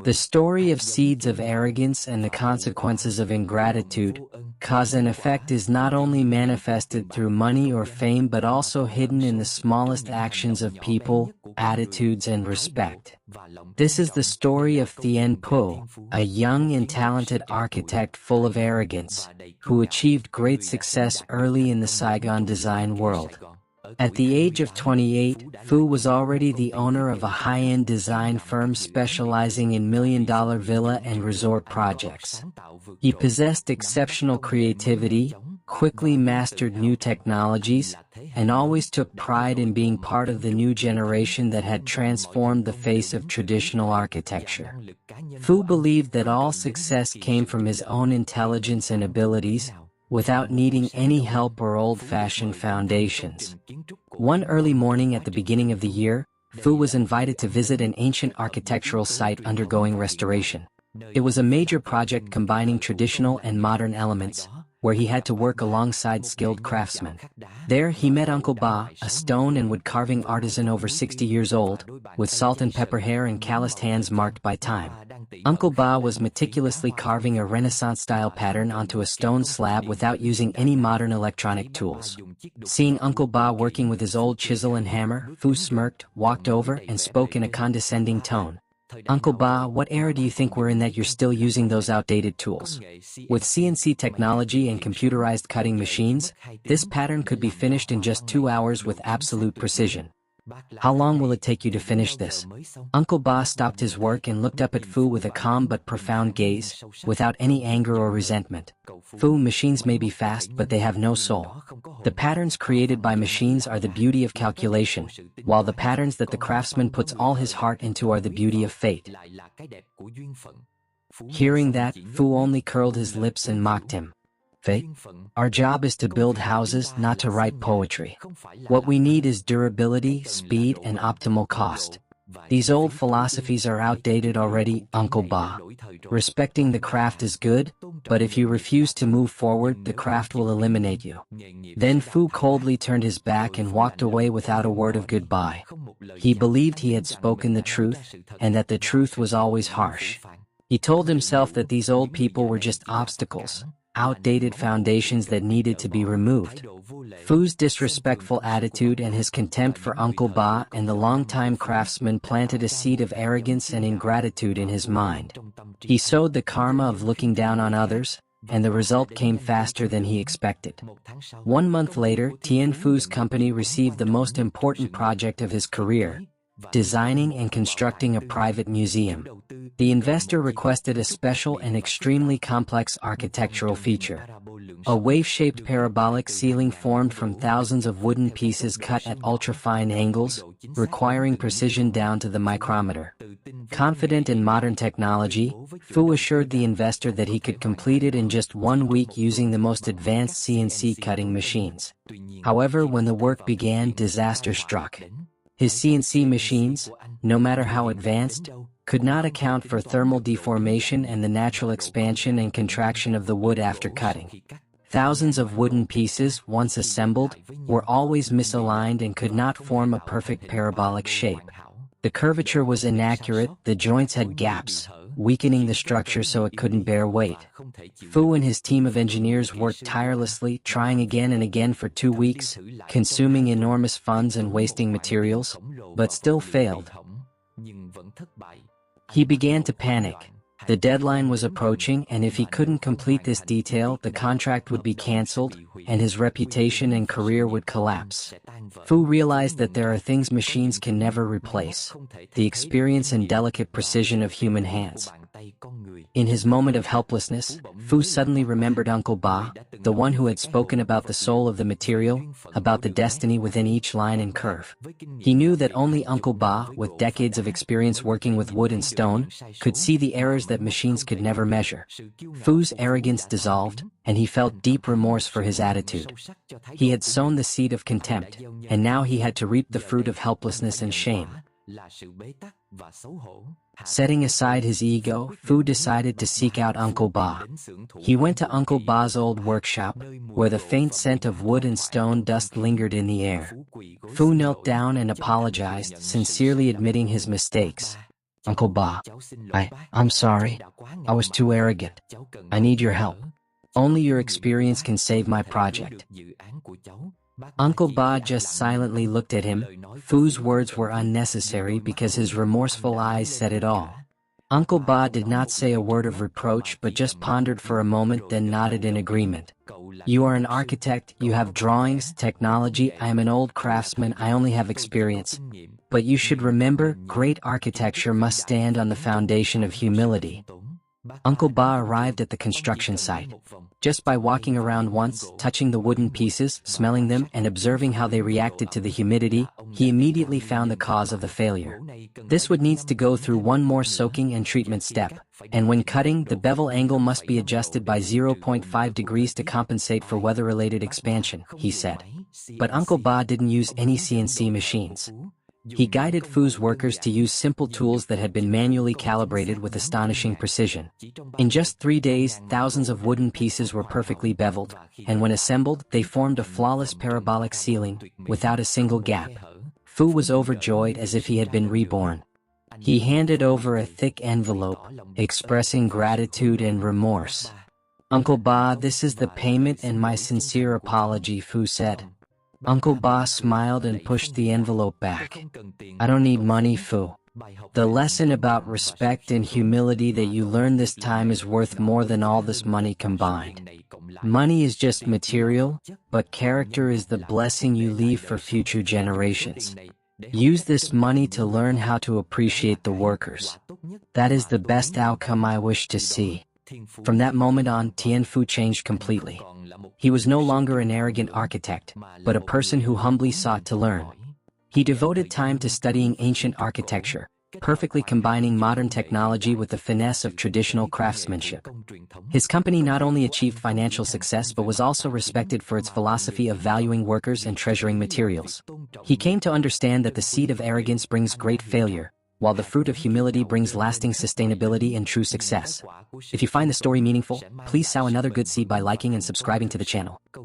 The story of seeds of arrogance and the consequences of ingratitude, cause and effect, is not only manifested through money or fame but also hidden in the smallest actions of people, attitudes and respect. This is the story of Thien Po, a young and talented architect full of arrogance, who achieved great success early in the Saigon design world. At the age of 28, Phu was already the owner of a high-end design firm specializing in million-dollar villa and resort projects. He possessed exceptional creativity, quickly mastered new technologies, and always took pride in being part of the new generation that had transformed the face of traditional architecture. Phu believed that all success came from his own intelligence and abilities, without needing any help or old-fashioned foundations. One early morning at the beginning of the year, Phu was invited to visit an ancient architectural site undergoing restoration. It was a major project combining traditional and modern elements, where he had to work alongside skilled craftsmen. There he met Uncle Ba, a stone and wood carving artisan over 60 years old, with salt and pepper hair and calloused hands marked by time. Uncle Ba was meticulously carving a Renaissance-style pattern onto a stone slab without using any modern electronic tools. Seeing Uncle Ba working with his old chisel and hammer, Phu smirked, walked over, and spoke in a condescending tone. "Uncle Ba, what era do you think we're in that you're still using those outdated tools? With CNC technology and computerized cutting machines, this pattern could be finished in just 2 hours with absolute precision. How long will it take you to finish this?" Uncle Ba stopped his work and looked up at Phu with a calm but profound gaze, without any anger or resentment. "Phu, machines may be fast but they have no soul. The patterns created by machines are the beauty of calculation, while the patterns that the craftsman puts all his heart into are the beauty of fate." Hearing that, Phu only curled his lips and mocked him. "Fate? Our job is to build houses, not to write poetry. What we need is durability, speed, and optimal cost. These old philosophies are outdated already, Uncle Ba. Respecting the craft is good, but if you refuse to move forward, the craft will eliminate you." Then Phu coldly turned his back and walked away without a word of goodbye. He believed he had spoken the truth, and that the truth was always harsh. He told himself that these old people were just obstacles, outdated foundations that needed to be removed. Phu's disrespectful attitude and his contempt for Uncle Ba and the longtime craftsman planted a seed of arrogance and ingratitude in his mind. He sowed the karma of looking down on others, and the result came faster than he expected. 1 month later, Tien Phu's company received the most important project of his career, designing and constructing a private museum. The investor requested a special and extremely complex architectural feature: a wave-shaped parabolic ceiling formed from thousands of wooden pieces cut at ultra-fine angles, requiring precision down to the micrometer. Confident in modern technology, Phu assured the investor that he could complete it in just 1 week using the most advanced CNC cutting machines. However, when the work began, disaster struck. His CNC machines, no matter how advanced, could not account for thermal deformation and the natural expansion and contraction of the wood after cutting. Thousands of wooden pieces, once assembled, were always misaligned and could not form a perfect parabolic shape. The curvature was inaccurate, the joints had gaps, weakening the structure so it couldn't bear weight. Phu and his team of engineers worked tirelessly, trying again and again for 2 weeks, consuming enormous funds and wasting materials, but still failed. He began to panic. The deadline was approaching, and if he couldn't complete this detail, the contract would be cancelled, and his reputation and career would collapse. Phu realized that there are things machines can never replace: the experience and delicate precision of human hands. In his moment of helplessness, Phu suddenly remembered Uncle Ba, the one who had spoken about the soul of the material, about the destiny within each line and curve. He knew that only Uncle Ba, with decades of experience working with wood and stone, could see the errors that machines could never measure. Phu's arrogance dissolved, and he felt deep remorse for his attitude. He had sown the seed of contempt, and now he had to reap the fruit of helplessness and shame. Setting aside his ego, Phu decided to seek out Uncle Ba. He went to Uncle Ba's old workshop, where the faint scent of wood and stone dust lingered in the air. Phu knelt down and apologized, sincerely admitting his mistakes. Uncle Ba, I'm sorry. I was too arrogant. I need your help. Only your experience can save my project. Uncle Ba just silently looked at him. Fu's words were unnecessary because his remorseful eyes said it all. Uncle Ba did not say a word of reproach but just pondered for a moment, then nodded in agreement. You are an architect, you have drawings, technology. I am an old craftsman, I only have experience. But you should remember, great architecture must stand on the foundation of humility. Uncle Ba arrived at the construction site. Just by walking around once, touching the wooden pieces, smelling them, and observing how they reacted to the humidity, he immediately found the cause of the failure. This wood needs to go through one more soaking and treatment step, and when cutting, the bevel angle must be adjusted by 0.5 degrees to compensate for weather-related expansion, he said. But Uncle Ba didn't use any CNC machines. He guided Fu's workers to use simple tools that had been manually calibrated with astonishing precision. In just 3 days, thousands of wooden pieces were perfectly beveled, and when assembled, they formed a flawless parabolic ceiling, without a single gap. Fu was overjoyed as if he had been reborn. He handed over a thick envelope, expressing gratitude and remorse. Uncle Ba, this is the payment and my sincere apology, Fu said. Uncle Ba smiled and pushed the envelope back. I don't need money, Fu. The lesson about respect and humility that you learned this time is worth more than all this money combined. Money is just material, but character is the blessing you leave for future generations. Use this money to learn how to appreciate the workers. That is the best outcome I wish to see. From that moment on, Tian Fu changed completely. He was no longer an arrogant architect, but a person who humbly sought to learn. He devoted time to studying ancient architecture, perfectly combining modern technology with the finesse of traditional craftsmanship. His company not only achieved financial success but was also respected for its philosophy of valuing workers and treasuring materials. He came to understand that the seed of arrogance brings great failure, while the fruit of humility brings lasting sustainability and true success. If you find the story meaningful, please sow another good seed by liking and subscribing to the channel.